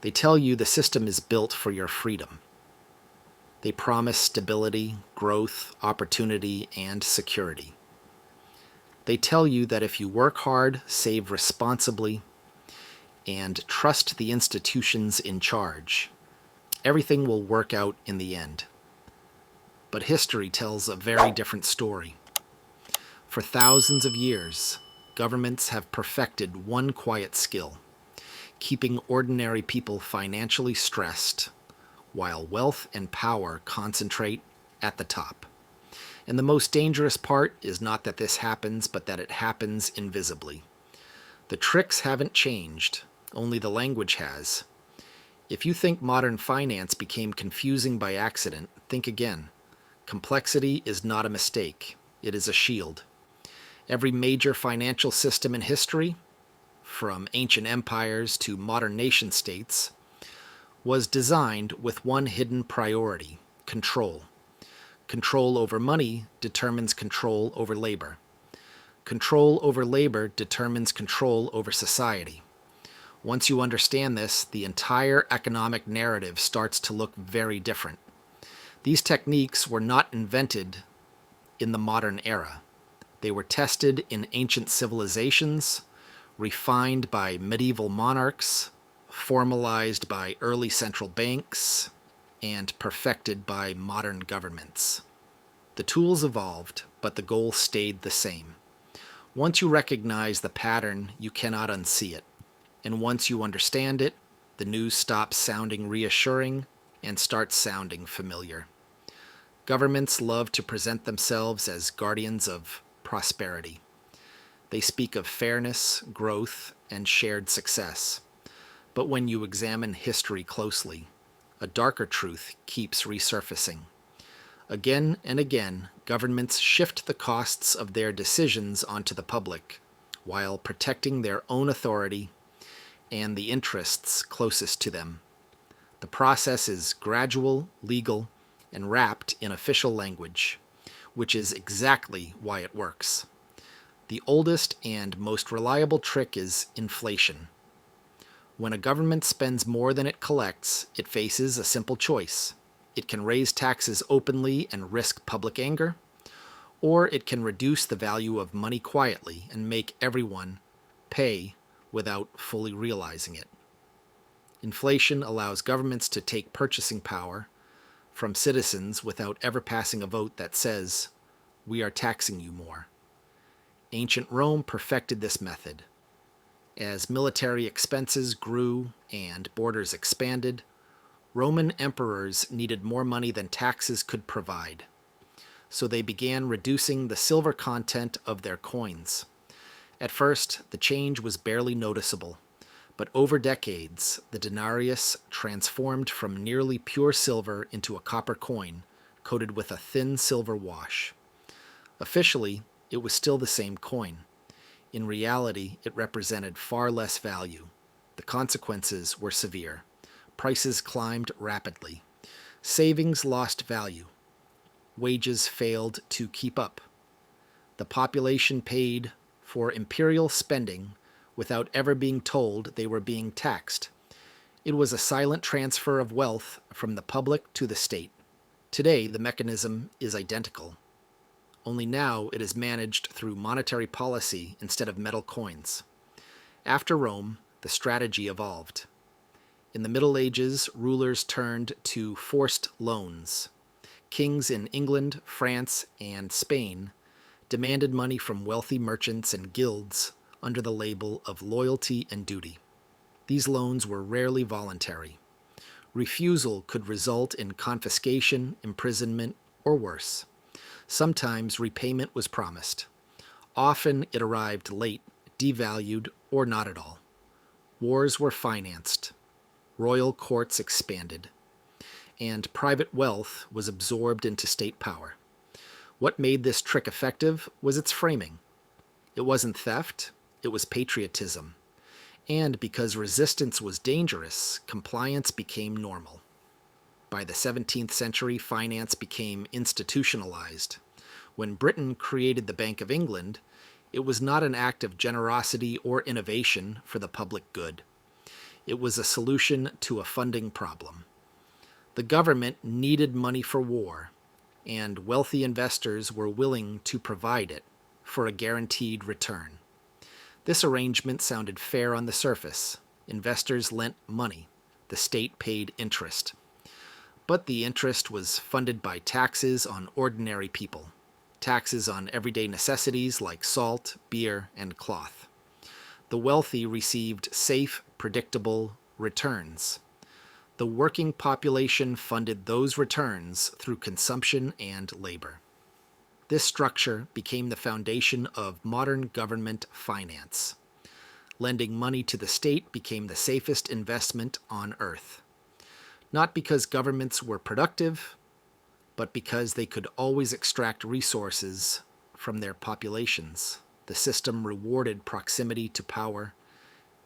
They tell you the system is built for your freedom. They promise stability, growth, opportunity, and security. They tell you that if you work hard, save responsibly, and trust the institutions in charge, everything will work out in the end. But history tells a very different story. For thousands of years, governments have perfected one quiet skill: keeping ordinary people financially stressed, while wealth and power concentrate at the top. And the most dangerous part is not that this happens, but that it happens invisibly. The tricks haven't changed, only the language has. If you think modern finance became confusing by accident, think again. Complexity is not a mistake, it is a shield. Every major financial system in history, from ancient empires to modern nation states, was designed with one hidden priority: control. Control over money determines control over labor. Control over labor determines control over society. Once you understand this, the entire economic narrative starts to look very different. These techniques were not invented in the modern era. They were tested in ancient civilizations, refined by medieval monarchs, formalized by early central banks, and perfected by modern governments. The tools evolved, but the goal stayed the same. Once you recognize the pattern, you cannot unsee it. And once you understand it, the news stops sounding reassuring and starts sounding familiar. Governments love to present themselves as guardians of prosperity. They speak of fairness, growth, and shared success. But when you examine history closely, a darker truth keeps resurfacing. Again and again, governments shift the costs of their decisions onto the public, while protecting their own authority and the interests closest to them. The process is gradual, legal, and wrapped in official language, which is exactly why it works. The oldest and most reliable trick is inflation. When a government spends more than it collects, it faces a simple choice. It can raise taxes openly and risk public anger, or it can reduce the value of money quietly and make everyone pay without fully realizing it. Inflation allows governments to take purchasing power from citizens without ever passing a vote that says, "We are taxing you more." Ancient Rome perfected this method. As military expenses grew and borders expanded, Roman emperors needed more money than taxes could provide. So they began reducing the silver content of their coins. At first, the change was barely noticeable, but over decades, the denarius transformed from nearly pure silver into a copper coin coated with a thin silver wash. Officially, it was still the same coin. In reality, it represented far less value. The consequences were severe. Prices climbed rapidly. Savings lost value. Wages failed to keep up. The population paid for imperial spending without ever being told they were being taxed. It was a silent transfer of wealth from the public to the state. Today, the mechanism is identical. Only now it is managed through monetary policy instead of metal coins. After Rome, the strategy evolved. In the Middle Ages, rulers turned to forced loans. Kings in England, France, and Spain demanded money from wealthy merchants and guilds under the label of loyalty and duty. These loans were rarely voluntary. Refusal could result in confiscation, imprisonment, or worse. Sometimes repayment was promised. Often it arrived late, devalued, or not at all. Wars were financed. Royal courts expanded. And private wealth was absorbed into state power. What made this trick effective was its framing. It wasn't theft, it was patriotism. And because resistance was dangerous, compliance became normal. By the 17th century, finance became institutionalized. When Britain created the Bank of England, it was not an act of generosity or innovation for the public good. It was a solution to a funding problem. The government needed money for war, and wealthy investors were willing to provide it for a guaranteed return. This arrangement sounded fair on the surface. Investors lent money. The state paid interest. But the interest was funded by taxes on ordinary people, taxes on everyday necessities like salt, beer, and cloth. The wealthy received safe, predictable returns. The working population funded those returns through consumption and labor. This structure became the foundation of modern government finance. Lending money to the state became the safest investment on earth. Not because governments were productive, but because they could always extract resources from their populations. The system rewarded proximity to power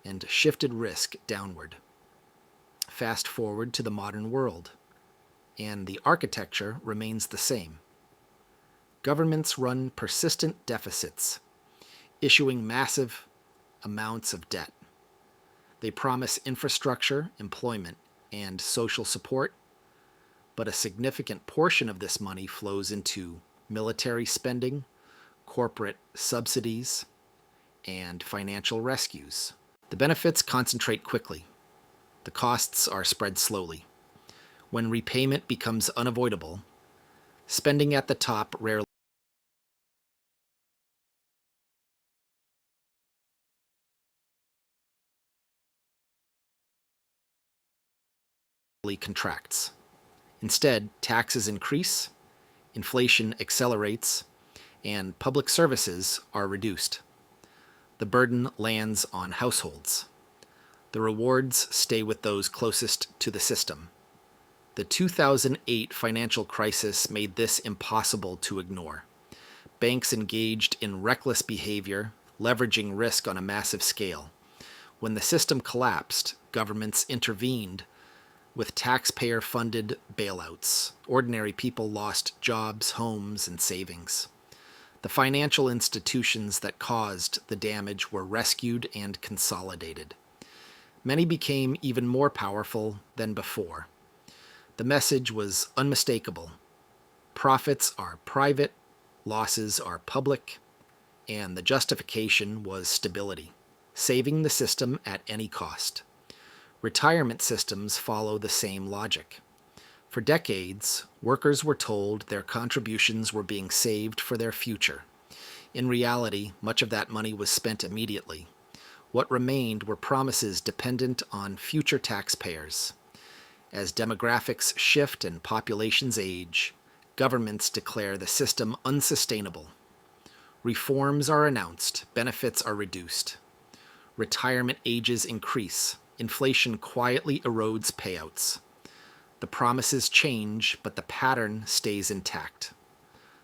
and shifted risk downward. Fast forward to the modern world, and the architecture remains the same. Governments run persistent deficits, issuing massive amounts of debt. They promise infrastructure, employment, and social support, but a significant portion of this money flows into military spending, corporate subsidies, and financial rescues. The benefits concentrate quickly. The costs are spread slowly. When repayment becomes unavoidable, spending at the top rarely contracts. Instead, taxes increase, inflation accelerates, and public services are reduced. The burden lands on households. The rewards stay with those closest to the system. The 2008 financial crisis made this impossible to ignore. Banks engaged in reckless behavior, leveraging risk on a massive scale. When the system collapsed, governments intervened with taxpayer-funded bailouts. Ordinary people lost jobs, homes, and savings. The financial institutions that caused the damage were rescued and consolidated. Many became even more powerful than before. The message was unmistakable. Profits are private, losses are public, and the justification was stability, saving the system at any cost. Retirement systems follow the same logic. For decades, workers were told their contributions were being saved for their future. In reality, much of that money was spent immediately. What remained were promises dependent on future taxpayers. As demographics shift and populations age, governments declare the system unsustainable. Reforms are announced, benefits are reduced. Retirement ages increase. Inflation quietly erodes payouts. The promises change, but the pattern stays intact.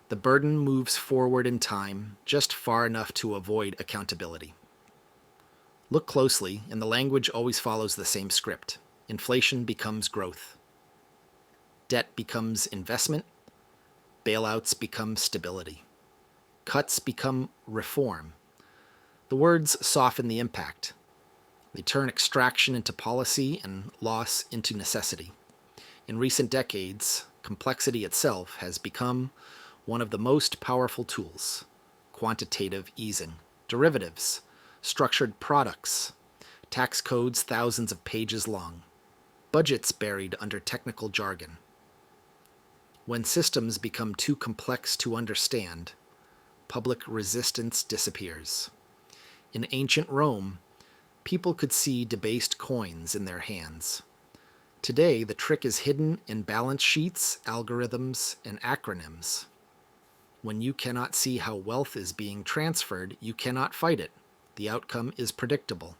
The burden moves forward in time, just far enough to avoid accountability. Look closely, and the language always follows the same script. Inflation becomes growth. Debt becomes investment. Bailouts become stability. Cuts become reform. The words soften the impact. They turn extraction into policy and loss into necessity. In recent decades, complexity itself has become one of the most powerful tools. Quantitative easing, derivatives, structured products, tax codes thousands of pages long, budgets buried under technical jargon. When systems become too complex to understand, public resistance disappears. In ancient Rome, people could see debased coins in their hands. Today, the trick is hidden in balance sheets, algorithms, and acronyms. When you cannot see how wealth is being transferred, you cannot fight it. The outcome is predictable.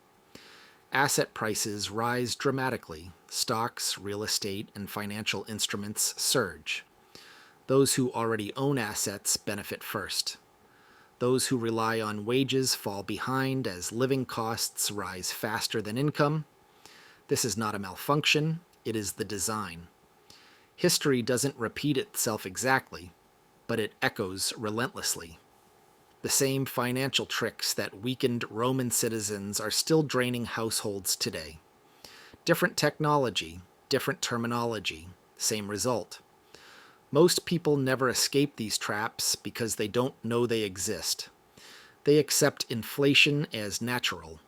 Asset prices rise dramatically. Stocks, real estate, and financial instruments surge. Those who already own assets benefit first. Those who rely on wages fall behind as living costs rise faster than income. This is not a malfunction, it is the design. History doesn't repeat itself exactly, but it echoes relentlessly. The same financial tricks that weakened Roman citizens are still draining households today. Different technology, different terminology, same result. Most people never escape these traps because they don't know they exist. They accept inflation as natural,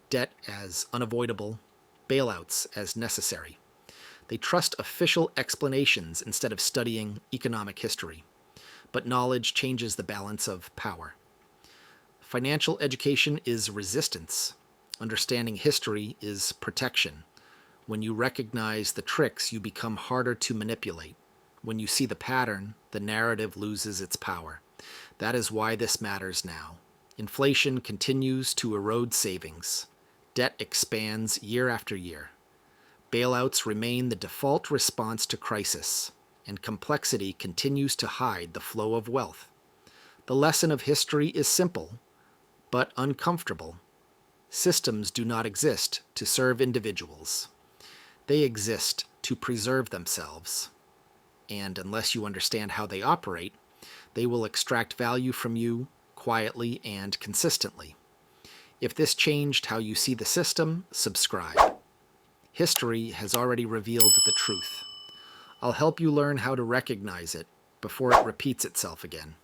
debt as unavoidable, bailouts as necessary. They trust official explanations instead of studying economic history. But knowledge changes the balance of power. Financial education is resistance. Understanding history is protection. When you recognize the tricks, you become harder to manipulate. When you see the pattern, the narrative loses its power. That is why this matters now. Inflation continues to erode savings. Debt expands year after year. Bailouts remain the default response to crisis, and complexity continues to hide the flow of wealth. The lesson of history is simple, but uncomfortable. Systems do not exist to serve individuals. They exist to preserve themselves. And unless you understand how they operate, they will extract value from you quietly and consistently. If this changed how you see the system, subscribe. History has already revealed the truth. I'll help you learn how to recognize it before it repeats itself again.